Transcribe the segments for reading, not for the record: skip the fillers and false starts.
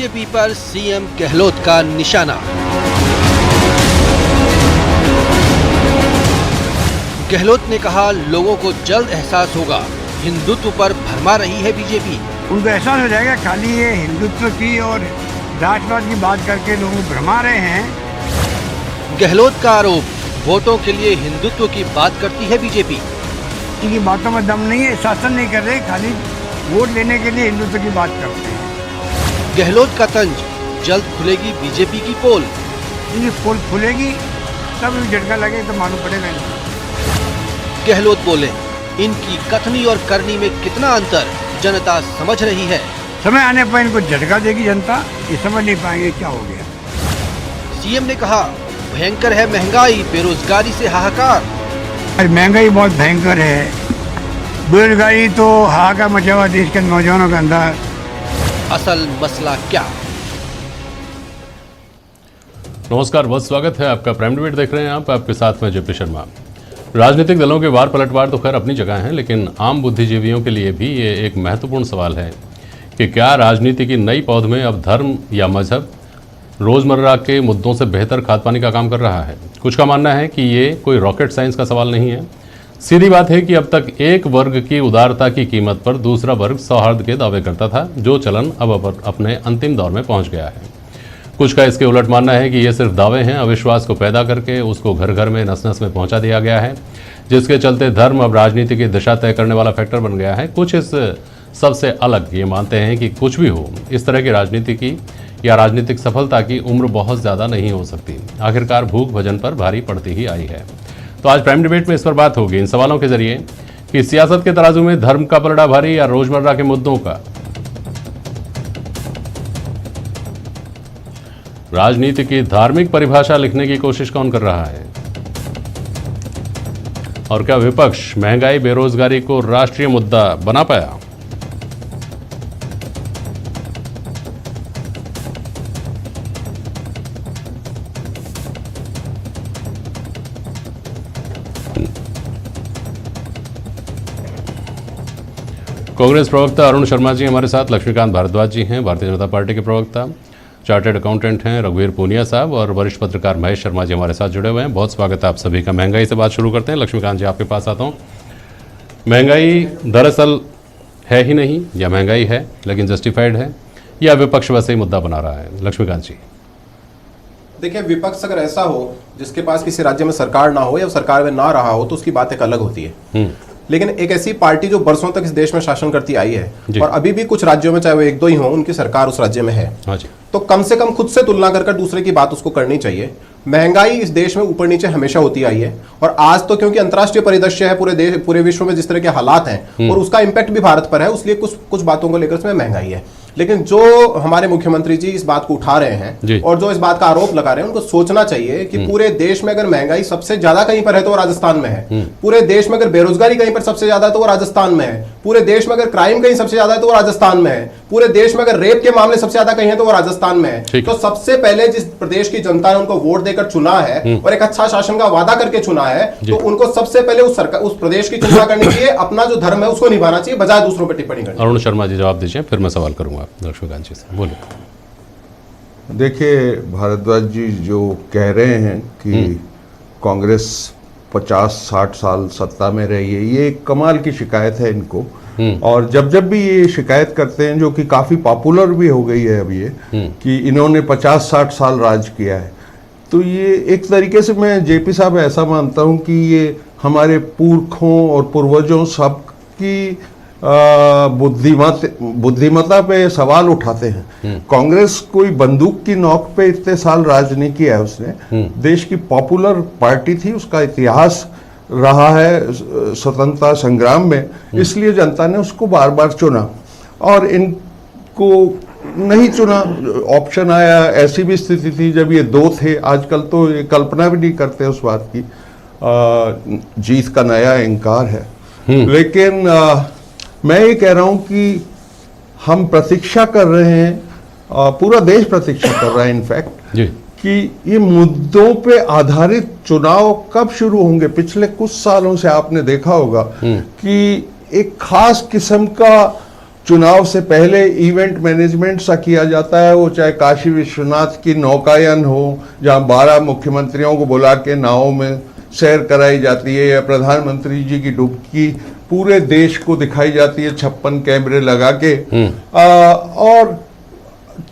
BJP पर CM Gehlot का निशाना। गहलोत ने कहा, लोगों को जल्द एहसास होगा, हिंदुत्व पर भरमा रही है बीजेपी। उनको एहसास हो जाएगा खाली ये हिंदुत्व की और राष्ट्रवाद की बात करके लोगों को भरमा रहे हैं। गहलोत का आरोप, वोटों के लिए हिंदुत्व की बात करती है बीजेपी। इनकी बातों में दम नहीं है, शासन नहीं कर रहे, खाली वोट लेने के लिए हिंदुत्व की बात करते हैं। गहलोत का तंज, जल्द खुलेगी बीजेपी की पोल। इनकी पोल खुलेगी तब झटका लगे तो मालूम पड़ेगा इनको। गहलोत बोले, इनकी कथनी और करनी में कितना अंतर जनता समझ रही है। समय आने पर इनको झटका देगी जनता, ये समझ नहीं पाएंगे क्या हो गया। सीएम ने कहा, भयंकर है महंगाई, बेरोजगारी से हाहाकार। महंगाई बहुत भयंकर है, बेरोजगारी तो हाहाकार मचा हुआ देश के नौजवानों के अंदर। असल मसला क्या? नमस्कार, बहुत स्वागत है आपका। प्राइम डिबेट देख रहे हैं आप, आपके साथ में जेपी शर्मा। राजनीतिक दलों के वार पलटवार तो खैर अपनी जगह हैं, लेकिन आम बुद्धिजीवियों के लिए भी ये एक महत्वपूर्ण सवाल है कि क्या राजनीति की नई पौध में अब धर्म या मजहब रोज़मर्रा के मुद्दों से बेहतर खाद पानी का काम कर रहा है। कुछ का मानना है कि ये कोई रॉकेट साइंस का सवाल नहीं है। सीधी बात है कि अब तक एक वर्ग की उदारता की कीमत पर दूसरा वर्ग सौहार्द के दावे करता था, जो चलन अब अपने अंतिम दौर में पहुंच गया है। कुछ का इसके उलट मानना है कि ये सिर्फ दावे हैं, अविश्वास को पैदा करके उसको घर घर में नस नस में पहुंचा दिया गया है, जिसके चलते धर्म अब राजनीति की दिशा तय करने वाला फैक्टर बन गया है। कुछ इस सबसे अलग ये मानते हैं कि कुछ भी हो, इस तरह की राजनीति की या राजनीतिक सफलता की उम्र बहुत ज़्यादा नहीं हो सकती। आखिरकार भूख भजन पर भारी पड़ती ही आई है। तो आज प्राइम डिबेट में इस पर बात होगी, इन सवालों के जरिए कि सियासत के तराजू में धर्म का पलड़ा भारी या रोजमर्रा के मुद्दों का। राजनीति की धार्मिक परिभाषा लिखने की कोशिश कौन कर रहा है, और क्या विपक्ष महंगाई बेरोजगारी को राष्ट्रीय मुद्दा बना पाया? कांग्रेस प्रवक्ता अरुण शर्मा जी हमारे साथ, लक्ष्मीकांत भारद्वाज जी हैं, भारतीय जनता पार्टी के प्रवक्ता, चार्टर्ड अकाउंटेंट हैं रघुवीर पूनिया साहब, और वरिष्ठ पत्रकार महेश शर्मा जी हमारे साथ जुड़े हुए हैं। बहुत स्वागत है आप सभी का। महंगाई से बात शुरू करते हैं। लक्ष्मीकांत जी, आपके पास आता हूँ। महंगाई दरअसल है ही नहीं, या महंगाई है लेकिन जस्टिफाइड है, या विपक्ष वैसे ही मुद्दा बना रहा है? लक्ष्मीकांत जी। देखिए, विपक्ष अगर ऐसा हो जिसके पास किसी राज्य में सरकार ना हो या सरकार में ना रहा हो तो उसकी बात एक अलग होती है। लेकिन एक ऐसी पार्टी जो बरसों तक इस देश में शासन करती आई है और अभी भी कुछ राज्यों में, चाहे वो एक दो ही हो, उनकी सरकार उस राज्य में है, तो कम से कम खुद से तुलना कर दूसरे की बात उसको करनी चाहिए। महंगाई इस देश में ऊपर नीचे हमेशा होती आई है, और आज तो क्योंकि अंतर्राष्ट्रीय परिदृश्य है, पूरे विश्व में जिस तरह के हालात हैं और उसका इंपैक्ट भी भारत पर है, उसलिए कुछ बातों को लेकर इसमें महंगाई है। लेकिन जो हमारे मुख्यमंत्री जी इस बात को उठा रहे हैं और जो इस बात का आरोप लगा रहे हैं, उनको सोचना चाहिए कि पूरे देश में अगर महंगाई सबसे ज्यादा कहीं पर है तो वो राजस्थान में है। पूरे देश में अगर बेरोजगारी कहीं पर सबसे ज्यादा है तो वो राजस्थान में है। पूरे देश में अगर क्राइम कहीं सबसे ज्यादा है तो वो राजस्थान में है। पूरे देश में अगर रेप के मामले सबसे ज्यादा कहीं है तो वो राजस्थान में है। तो सबसे पहले जिस प्रदेश की जनता ने उनको वोट देकर चुना है और एक अच्छा शासन का वादा करके चुना है, तो उनको सबसे पहले उस प्रदेश की चिंता करनी चाहिए, अपना जो धर्म है उसको निभाना चाहिए, बजाय दूसरों पर टिप्पणी करनी। अरुण शर्मा जी जवाब दीजिए, फिर मैं सवाल करूंगा लक्ष्मीकांत जी से। बोलिए। देखिए, भारद्वाज जी जो कह रहे हैं कि कांग्रेस 50-60 साल सत्ता में रही है, ये एक कमाल की शिकायत है इनको। और जब भी ये शिकायत करते हैं, जो कि काफ़ी पॉपुलर भी हो गई है अब ये, कि इन्होंने 50-60 साल राज किया है, तो ये एक तरीके से मैं जेपी साहब ऐसा मानता हूँ कि ये हमारे पुरखों और पूर्वजों सब की बुद्धिमत्ता पे सवाल उठाते हैं। कांग्रेस कोई बंदूक की नोक पे इतने साल राज नहीं किया है उसने। देश की पॉपुलर पार्टी थी, उसका इतिहास रहा है स्वतंत्रता संग्राम में, इसलिए जनता ने उसको बार बार चुना। और इनको नहीं चुना, ऑप्शन आया, ऐसी भी स्थिति थी जब ये दो थे। आजकल तो ये कल्पना भी नहीं करते उस बात की, जीत का नया इंकार है। लेकिन मैं ये कह रहा हूं कि हम प्रतीक्षा कर रहे हैं, पूरा देश प्रतीक्षा कर रहा है इनफैक्ट, कि ये मुद्दों पे आधारित चुनाव कब शुरू होंगे। पिछले कुछ सालों से आपने देखा होगा कि एक खास किस्म का चुनाव से पहले इवेंट मैनेजमेंट सा किया जाता है, वो चाहे काशी विश्वनाथ की नौकायन हो जहां 12 मुख्यमंत्रियों को बुला के नावों में सैर कराई जाती है, या प्रधानमंत्री जी की डुबकी पूरे देश को दिखाई जाती है 56 कैमरे लगा के। और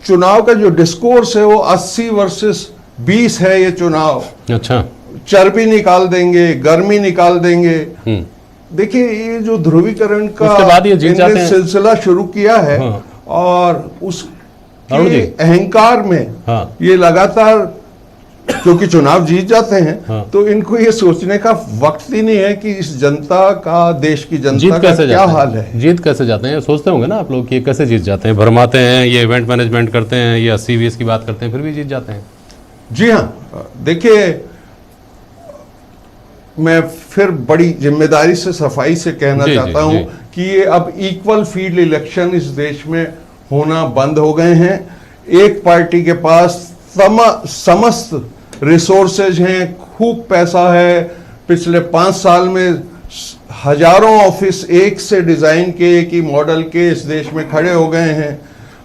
चुनाव का जो डिस्कोर्स है वो 80 वर्सेस 20 है ये चुनाव। अच्छा, चर्बी निकाल देंगे, गर्मी निकाल देंगे। देखिए ये जो ध्रुवीकरण का उसके बाद ये जीत जाते हैं। सिलसिला शुरू किया है, हाँ। और उस अरुण जी। अहंकार में हाँ। ये लगातार, क्योंकि चुनाव जीत जाते हैं, हाँ। तो इनको ये सोचने का वक्त ही नहीं है कि इस जनता का, देश की जनता जीत का कैसे क्या जाते हाल हैं? है। जीत कैसे जाते हैं सोचते होंगे ना आप लोग कि ये कैसे जीत जाते हैं। भरमाते हैं, ये इवेंट मैनेजमेंट करते हैं, ये 80-20 की बात करते हैं, फिर भी जीत जाते हैं। जी हाँ, देखिए मैं फिर बड़ी जिम्मेदारी से, सफाई से कहना जी, चाहता जी, हूं जी। कि ये अब इक्वल फील्ड इलेक्शन इस देश में होना बंद हो गए हैं। एक पार्टी के पास समस्त रिसोर्सेज हैं, खूब पैसा है। पिछले 5 साल में हजारों ऑफिस एक से डिजाइन के, एक ही मॉडल के इस देश में खड़े हो गए हैं,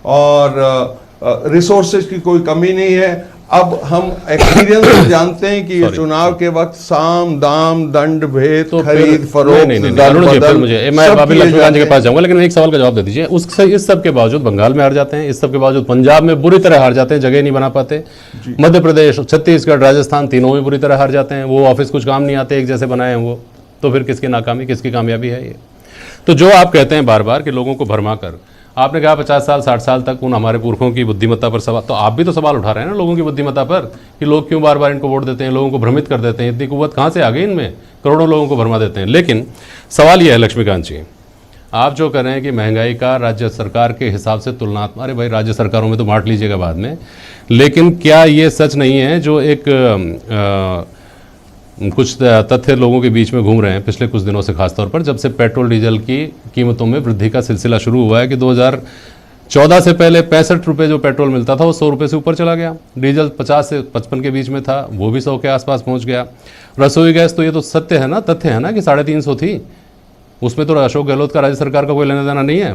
और रिसोर्सेज की कोई कमी नहीं है। अब हम एक्सपीरियंस से जानते हैं कि ये चुनाव के वक्त साम दाम दंड भेद, तो खरीद फरोख्त, नहीं, दल अरुण जी, फिर बदल, मुझे मैं सब बाबी किए लक्ष्मीकांत जी के जाते पास जाऊंगा, लेकिन एक सवाल का जवाब दे दीजिए। इस सब के बावजूद बंगाल में हार जाते हैं, इस सब के बावजूद पंजाब में बुरी तरह हार जाते हैं, जगह नहीं बना पाते, मध्य प्रदेश, छत्तीसगढ़, राजस्थान, तीनों में बुरी तरह हार जाते हैं। वो ऑफिस कुछ काम नहीं आते, एक जैसे बनाए हैं वो। तो फिर किसकी नाकामी, किसकी कामयाबी है ये? तो जो आप कहते हैं बार बार कि लोगों को भरमा कर, आपने कहा 50 साल 60 साल तक उन हमारे पुरखों की बुद्धिमत्ता पर सवाल, तो आप भी तो सवाल उठा रहे हैं ना लोगों की बुद्धिमत्ता पर, कि लोग क्यों बार बार इनको वोट देते हैं, लोगों को भ्रमित कर देते हैं। इतनी कुव्वत कहाँ से आ गई इनमें? करोड़ों लोगों को भरमा देते हैं। लेकिन सवाल यह है लक्ष्मीकांत जी, आप जो कह रहे हैं कि महंगाई का राज्य सरकार के हिसाब से तुलनात्मक, अरे भाई राज्य सरकारों में तो बांट लीजिएगा बाद में, लेकिन क्या ये सच नहीं है जो एक कुछ तथ्य लोगों के बीच में घूम रहे हैं पिछले कुछ दिनों से, खासतौर पर जब से पेट्रोल डीजल की कीमतों में वृद्धि का सिलसिला शुरू हुआ है, कि 2014 से पहले 65 रुपये जो पेट्रोल मिलता था वो 100 रुपये से ऊपर चला गया। डीजल 50 से 55 के बीच में था, वो भी 100 के आसपास पहुंच गया। रसोई गैस तो ये तो सत्य है ना, तथ्य है ना कि 350 थी, उसमें तो अशोक गहलोत का राज्य सरकार का कोई लेना देना नहीं है,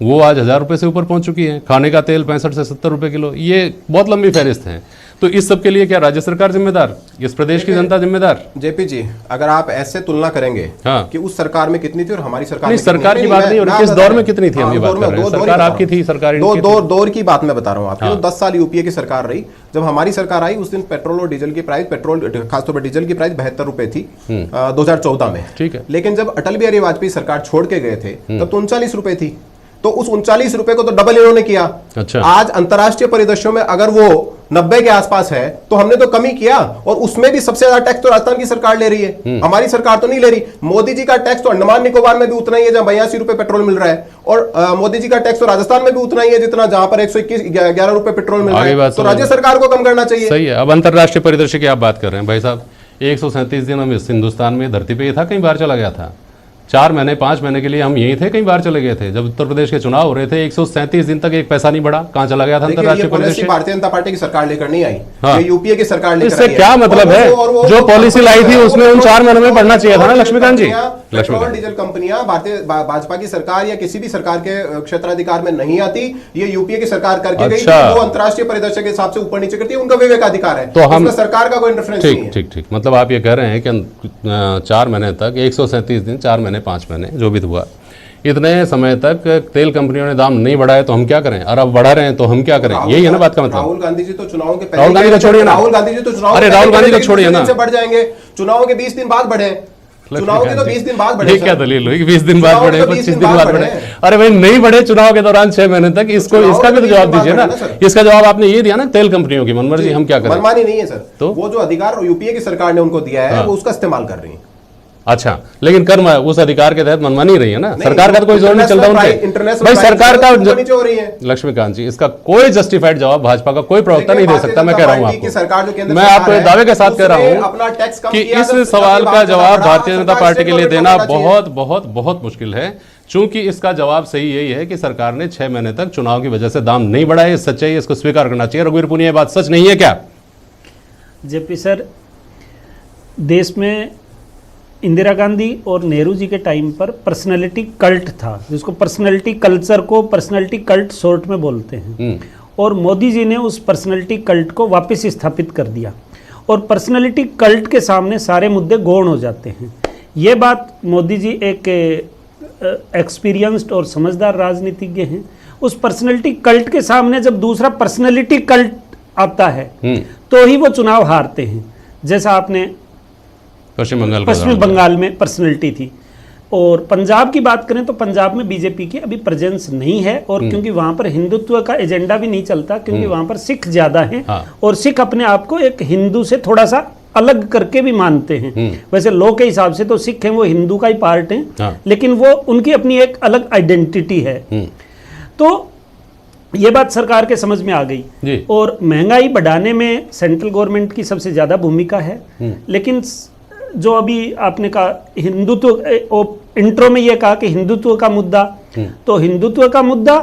वो आज 1000 रुपये से ऊपर पहुंच चुकी है। खाने का तेल 65 से 70 रुपये किलो, ये बहुत लंबी फहरिस्त है। तो इस सब के लिए क्या राज्य सरकार जिम्मेदार, इस प्रदेश की जनता जिम्मेदार? जेपी जी, अगर आप ऐसे तुलना करेंगे हाँ। कि उस सरकार में कितनी थी और हमारी सरकार नहीं, में सरकार की बात नहीं हो रही, किस दौर में कितनी थी हम ये बात कर रहे हैं। सरकार आपकी थी, सरकार दौर की बात मैं बता रहा हूँ आपको। 10 साल यूपीए की सरकार रही, जब हमारी सरकार आई उस दिन पेट्रोल और डीजल की प्राइस, पेट्रोल खासतौर पर डीजल की प्राइस 72 रुपए थी 2014 में। ठीक है। लेकिन जब अटल बिहारी वाजपेयी सरकार छोड़ के गए थे तब तो 39 रुपए थी। तो उस 39 रुपए को तो डबल इन्होंने किया। अच्छा। आज अंतरराष्ट्रीय परिदृश्यों में अगर वो 90 के आसपास है तो हमने तो कमी किया, और उसमें भी सबसे ज्यादा टैक्स तो राजस्थान की सरकार ले रही है, हमारी सरकार तो नहीं ले रही। मोदी जी का टैक्स तो अंडमान निकोबार में भी उतना ही है जहां 82 रुपए पेट्रोल मिल रहा है, और मोदी जी का टैक्स तो राजस्थान में भी उतना ही है जितना जहां पर 111 रुपए पेट्रोल मिल रहा है। तो राज्य सरकार को कम करना चाहिए। सही है। अब अंतरराष्ट्रीय परिदृश्य की आप बात कर रहे हैं भाई साहब, 137 दिन हम इस हिंदुस्तान में धरती पे ये था, कई बार चला गया था। 4 महीने 5 महीने के लिए हम यहीं थे, कई बार चले गए थे। जब उत्तर प्रदेश के चुनाव हो रहे थे 137 दिन तक एक पैसा नहीं बढ़ा, कहां चला गया था अंतरराष्ट्रीय परिदृश्य? भारतीय जनता पार्टी की सरकार लेकर नहीं आई, हाँ। ये यूपीए की सरकार लेकर इससे आई है। क्या मतलब है? जो पॉलिसी लाई थी उसमें उन 4 महीनों में बढ़ना चाहिए था ना लक्ष्मीकांत जी। पेट्रोल डीजल कंपनियां भारतीय भाजपा की सरकार या किसी भी सरकार के क्षेत्राधिकार में नहीं आती, ये यूपीए की सरकार करके गई, वो अंतरराष्ट्रीय परिदृश्य के हिसाब से ऊपर नीचे करती है, उनका विवेकाधिकार है, तो हम सरकार का कोई इंटरफेरेंस नहीं है। ठीक, मतलब आप ये कह रहे हैं कि 4 महीने तक 137 दिन, 4 महीने 5 महीने जो भी हुआ, इतने समय तक तेल कंपनियों ने दाम नहीं बढ़ाए तो हम क्या करें? और अब बढ़ा रहे हैं तो हम क्या करें? यही है ना बात का मतलब। राहुल गांधी जी तो चुनाव के पहले, राहुल गांधी को छोड़िए ना, राहुल गांधी जी तो चुनाव, अरे राहुल गांधी को छोड़िए ना, बढ़ जाएंगे, चुनाव के 20 दिन बाद बढ़े, चुनाव के तो 20 दिन बाद बढ़े। ये क्या दलील हुई कि 20 दिन बाद बढ़े, 25 दिन बाद बढ़े? अरे भाई नहीं बढ़े चुनाव के दौरान 6 महीने तक, इसको इसका भी तो जवाब दीजिए ना। इसका जवाब आपने ये दिया ना, तेल कंपनियों की मनमर्जी, हम क्या करें? मनमानी नहीं है सर, तो वो जो अधिकार यूपीए की सरकार ने उनको दिया है वो उसका इस्तेमाल कर रही है। अच्छा, लेकिन कर्म उस अधिकार के तहत मनमानी रही है ना, सरकार का तो कोई जोर नहीं चलता उनके। भाई सरकार का लक्ष्मीकांत जी, इसका कोई जस्टिफाइड जवाब भाजपा का कोई प्रवक्ता नहीं दे सकता। मैं कह रहा हूं आपको, मैं आपको दावे के साथ कह रहा हूं कि इस सवाल का जवाब भारतीय जनता पार्टी के लिए देना बहुत बहुत बहुत मुश्किल है, चूंकि इसका जवाब सही यही है कि सरकार ने 6 महीने तक चुनाव की वजह से दाम नहीं बढ़ाए। सच्चाई, इसको स्वीकार करना चाहिए। रघुवीर पुनिया, बात सच नहीं है क्या? जेपी सर, देश में इंदिरा गांधी और नेहरू जी के टाइम पर पर्सनैलिटी कल्ट था, जिसको पर्सनैलिटी कल्चर को पर्सनैलिटी कल्ट शॉर्ट में बोलते हैं, और मोदी जी ने उस पर्सनैलिटी कल्ट को वापस स्थापित कर दिया, और पर्सनैलिटी कल्ट के सामने सारे मुद्दे गौण हो जाते हैं। ये बात मोदी जी एक एक्सपीरियंस्ड और समझदार राजनीतिज्ञ हैं। उस पर्सनैलिटी कल्ट के सामने जब दूसरा पर्सनैलिटी कल्ट आता है तो ही वो चुनाव हारते हैं। जैसा आपने पश्चिम बंगाल में पर्सनैलिटी थी, और पंजाब की बात करें तो पंजाब में बीजेपी की अभी प्रेजेंस नहीं है, और क्योंकि वहां पर हिंदुत्व का एजेंडा भी नहीं चलता, क्योंकि वहां पर सिख ज्यादा हैं, और सिख अपने आप को एक हिंदू से थोड़ा सा अलग करके भी मानते हैं। वैसे लॉ के हिसाब से तो सिख हैं, वो हिंदू का ही पार्ट हैं, लेकिन वो उनकी अपनी एक अलग आइडेंटिटी है। तो ये बात सरकार के समझ में आ गई, और महंगाई बढ़ाने में सेंट्रल गवर्नमेंट की सबसे ज्यादा भूमिका है। लेकिन जो अभी आपने कहा हिंदुत्व, इंट्रो में ये कहा कि हिंदुत्व का मुद्दा, तो हिंदुत्व का मुद्दा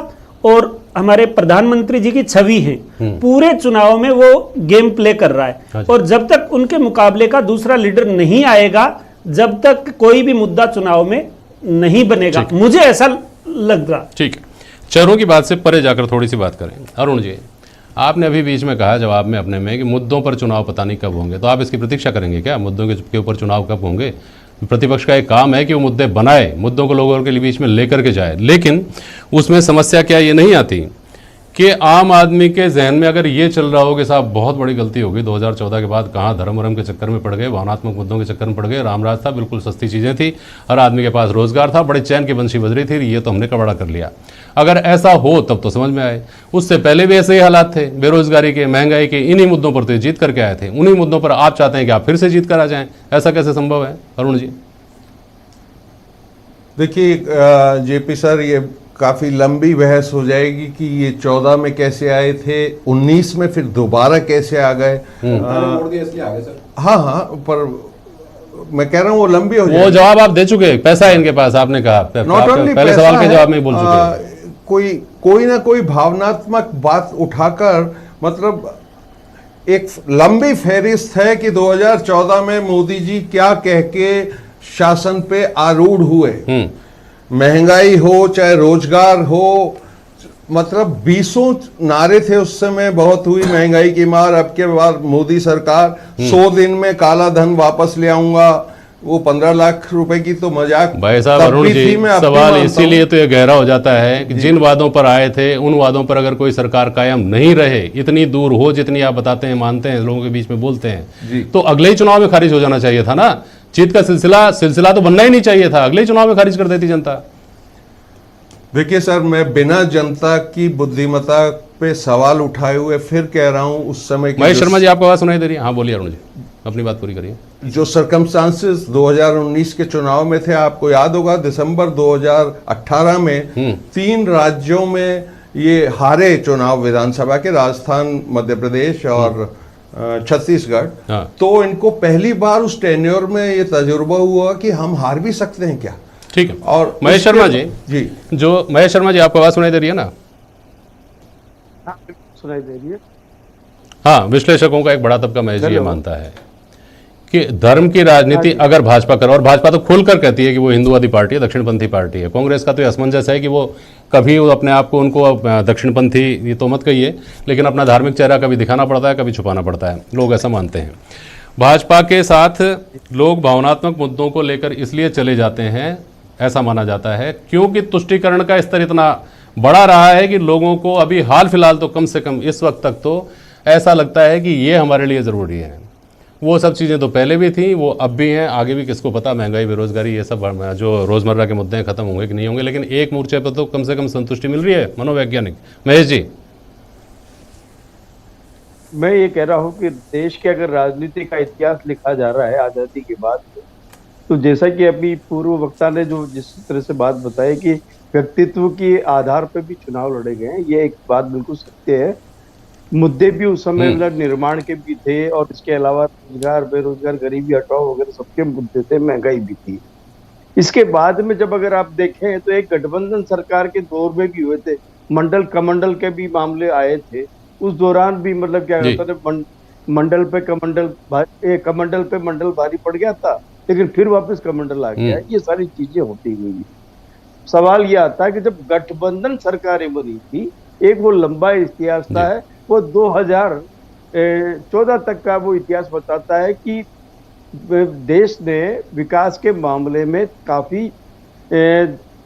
और हमारे प्रधानमंत्री जी की छवि है, पूरे चुनाव में वो गेम प्ले कर रहा है, और जब तक उनके मुकाबले का दूसरा लीडर नहीं आएगा, जब तक कोई भी मुद्दा चुनाव में नहीं बनेगा, मुझे ऐसा लग रहा। ठीक है, चेहरों की बात से परे जाकर थोड़ी सी बात करें। अरुण जी, आपने अभी बीच में कहा जवाब में अपने में कि मुद्दों पर चुनाव पता नहीं कब होंगे, तो आप इसकी प्रतीक्षा करेंगे क्या? मुद्दों के ऊपर चुनाव कब होंगे? प्रतिपक्ष का एक काम है कि वो मुद्दे बनाए, मुद्दों को लोगों के बीच में लेकर के जाए, लेकिन उसमें समस्या क्या ये नहीं आती कि आम आदमी के जहन में अगर ये चल रहा हो कि साहब बहुत बड़ी गलती होगी, 2014 के बाद कहाँ धर्म वरम के चक्कर में पड़ गए, भावनात्मक मुद्दों के चक्कर में पड़ गए, रामराज था, बिल्कुल सस्ती चीज़ें थी, हर आदमी के पास रोजगार था, बड़े चैन की बंशी बज रही थी, ये तो हमने कबाड़ा कर लिया। अगर ऐसा हो तब तो समझ में आए, उससे पहले भी ऐसे ही हालात थे, बेरोजगारी के, महंगाई के, इन्हीं मुद्दों पर तो जीत करके आए थे, उन्हीं मुद्दों पर आप चाहते हैं कि आप फिर से जीत कर आ जाएं, ऐसा कैसे संभव है अरुण जी? देखिए जेपी सर, ये काफ़ी लंबी बहस हो जाएगी कि ये 14 में कैसे आए थे, 19 में फिर दोबारा कैसे आ गए। हाँ, पर मैं कह रहा हूँ वो लंबी हो जाएगी। वो जवाब आप दे चुके, पैसा है इनके पास, आपने कहा पहले सवाल के जवाब में ही बोल चुके। कोई ना कोई भावनात्मक बात उठाकर, मतलब एक लंबी फहरिस्त है कि 2014 में मोदी जी क्या कह के शासन पे आरूढ़ हुए, महंगाई हो चाहे रोजगार हो, मतलब 20 नारे थे उस समय, बहुत हुई महंगाई की मार, अब के बाद मोदी सरकार 100 दिन में काला धन वापस ले आऊंगा, वो 15 लाख रुपए की तो मजाक भाई साहब। अरुण जी, सवाल इसीलिए तो ये गहरा हो जाता है कि जिन वादों पर आए थे उन वादों पर अगर कोई सरकार कायम नहीं रहे, इतनी दूर हो जितनी आप बताते हैं, मानते हैं, लोगों के बीच में बोलते हैं, तो अगले ही चुनाव में खारिज हो जाना चाहिए था ना। जीत का सिलसिला तो बनना ही नहीं चाहिए था, अगले चुनाव में खारिज कर देती जनता। देखिए सर, मैं बिना जनता की बुद्धिमत्ता पे सवाल उठाए हुए फिर कह रहा हूं, उस समय महेश शर्मा जी, आपको आवाज सुनाई दे रही है? हाँ बोलिए अरुण जी, अपनी बात पूरी करिए। जो सर्कमस्टांसेस 2019 के चुनाव में थे, आपको याद होगा दिसंबर 2018 में 3 राज्यों में ये हारे चुनाव विधानसभा के, राजस्थान, मध्य प्रदेश और छत्तीसगढ़। तो इनको पहली बार उस टेन्योर में ये तजुर्बा हुआ कि हम हार भी सकते हैं क्या। ठीक है, और महेश शर्मा जी, जो महेश शर्मा जी, आपको आवाज सुनाई दे रही है ना? सुनाई दे रही है। हाँ, विश्लेषकों का एक बड़ा तबका महेश जी ये मानता है कि धर्म की राजनीति अगर भाजपा करे, और भाजपा तो खुलकर कहती है कि वो हिंदुवादी पार्टी है, दक्षिणपंथी पार्टी है। कांग्रेस का तो ये असमंजस है कि वो कभी अपने आप को, उनको दक्षिणपंथी ये तो मत कहिए, लेकिन अपना धार्मिक चेहरा कभी दिखाना पड़ता है, कभी छुपाना पड़ता है, लोग ऐसा मानते हैं। भाजपा के साथ लोग भावनात्मक मुद्दों को लेकर इसलिए चले जाते हैं, ऐसा माना जाता है, क्योंकि तुष्टीकरण का स्तर इतना बड़ा रहा है कि लोगों को अभी हाल फिलहाल तो कम से कम इस वक्त तक तो ऐसा लगता है कि ये हमारे लिए ज़रूरी है। वो सब चीज़ें तो पहले भी थी, वो अब भी हैं, आगे भी किसको पता, महंगाई, बेरोजगारी, ये सब जो रोज़मर्रा के मुद्दे हैं खत्म होंगे कि नहीं होंगे, लेकिन एक मोर्चे पर तो कम से कम संतुष्टि मिल रही है मनोवैज्ञानिक। महेश जी, मैं ये कह रहा हूँ कि देश के अगर राजनीति का इतिहास लिखा जा रहा है आज़ादी के बाद, तो जैसा कि अभी पूर्व वक्ता ने जो जिस तरह से बात बताई कि व्यक्तित्व के आधार पर भी चुनाव लड़े गए हैं, ये एक बात बिल्कुल सत्य है। मुद्दे भी उस समय मतलब निर्माण के भी थे, और इसके अलावा रोजगार, बेरोजगार, गरीबी हटाओ वगैरह सबके मुद्दे थे, महंगाई भी थी। इसके बाद में जब अगर आप देखें तो एक गठबंधन सरकार के दौर में भी हुए थे, मंडल कमंडल के भी मामले आए थे, उस दौरान भी मतलब क्या होता था, मंडल पे कमंडल, कमंडल पे मंडल भारी पड़ गया था, लेकिन फिर वापस कमंडल आ गया। ये सारी चीजें होती हुई। सवाल ये आता है कि जब गठबंधन सरकारें बनी थी, एक वो लंबा इतिहास था है, वो 2014 तक का वो इतिहास बताता है कि देश ने विकास के मामले में काफी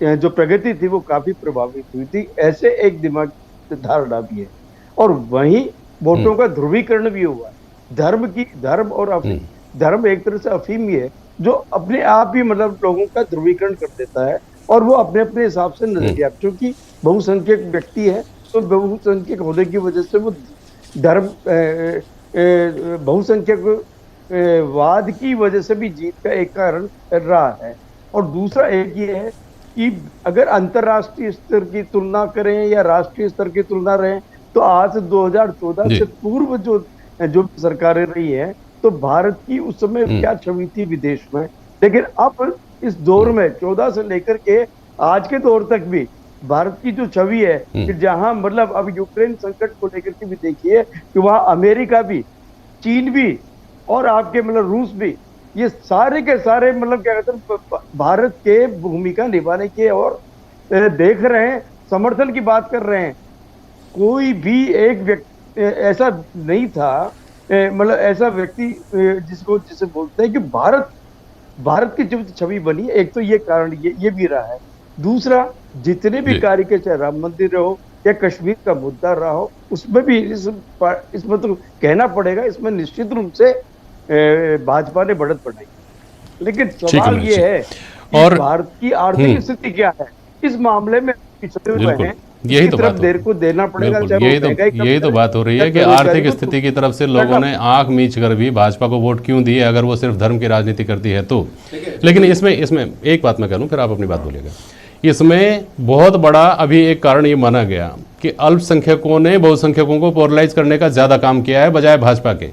जो प्रगति थी वो काफी प्रभावित हुई थी, ऐसे एक दिमाग धारणा भी है। और वहीं वोटों का ध्रुवीकरण भी हुआ। धर्म और अफीम, धर्म एक तरह से अफीम ही है जो अपने आप ही मतलब लोगों का ध्रुवीकरण कर देता है और वो अपने अपने हिसाब से नजरिया, क्योंकि बहुसंख्यक व्यक्ति है तो बहुसंख्यक होने की वजह से वो धर्म बहुसंख्यक वाद की वजह से भी जीत का एक कारण रहा है। और दूसरा एक ये है कि अगर अंतर्राष्ट्रीय स्तर की तुलना करें या राष्ट्रीय स्तर की तुलना रहे तो आज 2014 से पूर्व जो सरकारें रही हैं तो भारत की उस समय क्या छवि थी विदेश में, लेकिन अब इस दौर में 14 से लेकर के आज के दौर तक भी भारत की जो छवि है कि जहां मतलब अब यूक्रेन संकट को लेकर के भी देखिए कि वहां अमेरिका भी, चीन भी और आपके मतलब रूस भी, ये सारे के सारे मतलब क्या कहते हैं भारत के भूमिका निभाने के और देख रहे हैं, समर्थन की बात कर रहे हैं। कोई भी एक व्यक्ति ऐसा नहीं था, मतलब ऐसा व्यक्ति जिसे बोलते हैं कि भारत की जो छवि बनी, एक तो ये कारण ये भी रहा है। दूसरा, जितने भी कार्य के, चाहे राम मंदिर हो या कश्मीर का मुद्दा रहा हो, उसमें भी इसमें तो कहना पड़ेगा, इसमें निश्चित रूप से भाजपा ने बढ़त बढ़ाई। लेकिन सवाल ये है कि भारत की आर्थिक स्थिति क्या है, इस मामले में पिछड़े हुए हैं, यही तो बात देर को देना पड़ेगा। यही तो बात हो रही है कि आर्थिक स्थिति की तरफ से लोगों ने आंख मीच कर भी भाजपा को वोट क्यों दिए, अगर वो सिर्फ धर्म की राजनीति करती है तो। लेकिन इसमें एक बात मैं कह लूं, फिर आप अपनी बात बोलिएगा। इसमें बहुत बड़ा अभी एक कारण ये माना गया कि अल्पसंख्यकों ने बहुसंख्यकों को पोलराइज करने का ज्यादा काम किया है बजाय भाजपा के।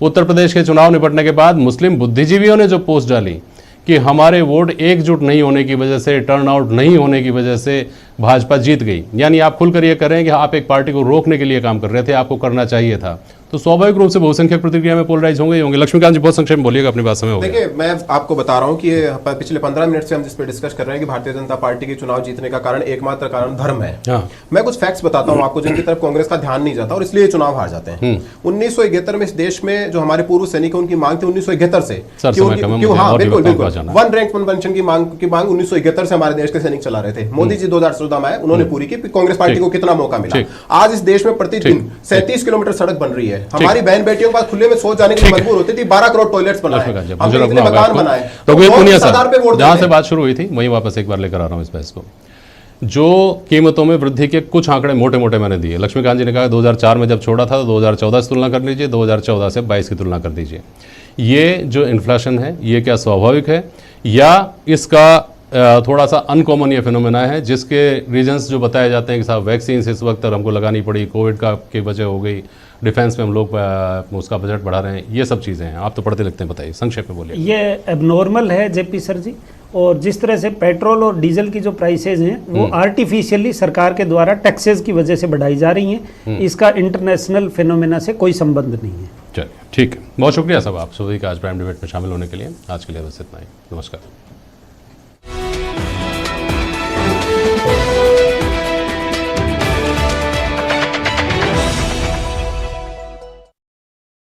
उत्तर प्रदेश के चुनाव निपटने के बाद मुस्लिम बुद्धिजीवियों ने जो पोस्ट डाली कि हमारे वोट एकजुट नहीं होने की वजह से, टर्नआउट नहीं होने की वजह से भाजपा जीत गई, यानी आप खुलकर ये कर रहे हैं कि आप एक पार्टी को रोकने के लिए काम कर रहे थे, आपको करना चाहिए था, तो स्वाभाविक रूप से बहुसंख्यक प्रतिक्रिया में पोलराइज होंगे। लक्ष्मीकांत जी बहुत संक्षेप में बोलिएगा, अपनी बात समय हो गया। देखिए, मैं आपको बता रहा हूं कि पिछले 15 मिनट से हम जिस पे डिस्कस कर रहे हैं कि भारतीय जनता पार्टी के चुनाव जीतने का कारण एकमात्र कारण धर्म है। मैं कुछ फैक्ट्स बताता हूं आपको जिनकी तरफ कांग्रेस का ध्यान नहीं जाता और इसलिए चुनाव हार जाते हैं। 1971 में इस देश में जो हमारे पूर्व सैनिक उनकी मांग थी 1971 से, वन रैंक वन पेंशन की मांग 1971 से हमारे देश के सैनिक चला रहे थे। मोदी जी 2014 में आए, उन्होंने पूरी की। कांग्रेस पार्टी को कितना मौका मिला। आज इस देश में प्रतिदिन 37 किलोमीटर सड़क बन रही है। हमारी बहन बेटियों के पास खुले में शौच जाने के लिए मजबूर होती थी। 12 करोड़ टॉयलेट्स बनाए, हमने इतने मकान बनाए। जहां से बात शुरू हुई थी वहीं वापस एक बार लेकर आ रहा हूं इस बहस को। जो कीमतों में वृद्धि के कुछ आंकड़े मोटे मोटे मैंने दिए। लक्ष्मीकांत जी ने कहा 2004 में जब छोड़ा था तो 2014 से तुलना कर लीजिए, 2014 से 22 की तुलना कर दीजिए। ये जो इन्फ्लेशन है ये क्या स्वाभाविक है या इसका थोड़ा सा अनकॉमन ये फिनोमेना है, जिसके रीजंस जो बताए जाते हैं कि साहब वैक्सीन इस वक्त हमको लगानी पड़ी, कोविड का की वजह हो गई, डिफेंस में हम लोग उसका बजट बढ़ा रहे हैं, ये सब चीज़ें हैं। आप तो पढ़ते लिखते हैं, बताइए संक्षेप में बोलिए। ये एबनॉर्मल है जेपी सर जी, और जिस तरह से पेट्रोल और डीजल की जो प्राइसेज हैं वो आर्टिफिशियली सरकार के द्वारा टैक्सेस की वजह से बढ़ाई जा रही हैं। इसका इंटरनेशनल फिनोमेना से कोई संबंध नहीं है। चलिए ठीक है, बहुत शुक्रिया सब आप सभी का आज प्राइम डिबेट में शामिल होने के लिए। आज के लिए बस इतना ही, नमस्कार।